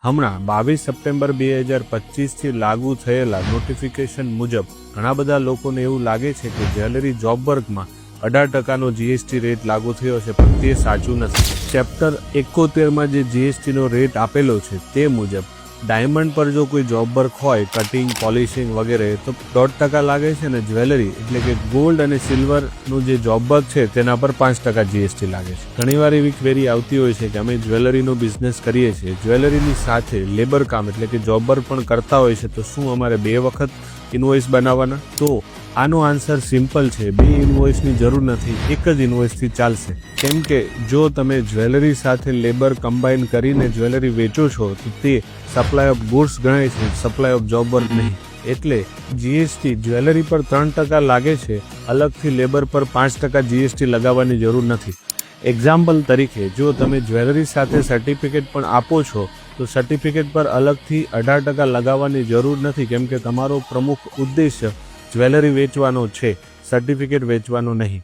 હમણાં 22 સપ્ટેમ્બર 2025થી લાગુ થયેલા નોટિફિકેશન મુજબ ઘણા બધા લોકોને એવું લાગે છે કે જ્વેલરી જોબ વર્કમાં 18% જીએસટી રેટ લાગુ થયો છે, પણ તે સાચું નથી. ચેપ્ટર 71માં જે જીએસટીનો રેટ આપેલો છે તે મુજબ ડાયમંડ પર જો કોઈ જોબ વર્ક હોય, કટિંગ, પોલિશિંગ વગેરે, તો 1.5% લાગે છે, અને જ્વેલરી એટલે કે ગોલ્ડ અને સિલ્વરનું જે જોબ વર્ક છે તેના પર 5% જીએસટી લાગે છે. ઘણીવાર એવી ક્વેરી આવતી હોય છે કે અમે જ્વેલરીનો બિઝનેસ કરીએ છીએ, જ્વેલરીની સાથે લેબર કામ એટલે કે જોબ વર્ક પણ કરતા હોય છે, તો શું અમારે 2 વખત ઇનવોઇસ બનાવવાના? તો આનો આન્સર સિમ્પલ છે, 2 ઇનવોઇસની જરૂર નથી, એક જ ઇનવોઇસથી ચાલશે. કેમ કે જો તમે જ્વેલરી સાથે લેબર કમ્બાઈન કરીને જ્વેલરી વેચો છો તો તે સપ્લાય ઓફ ગુડ્સ ગણાય છે, સપ્લાય ઓફ જોબ વર્ક નહીં. એટલે જીએસટી જ્વેલરી પર 3% લાગે છે, અલગથી લેબર પર 5% જીએસટી લગાવવાની જરૂર નથી. એક્ઝામ્પલ તરીકે જો તમે જ્વેલરી સાથે સર્ટિફિકેટ પણ આપો છો તો સર્ટિફિકેટ પર અલગથી 18% લગાવવાની જરૂર નથી, કેમ કે તમારો પ્રમુખ ઉદ્દેશ્ય જ્વેલરી વેચવાનો છે, સર્ટિફિકેટ વેચવાનો નહીં.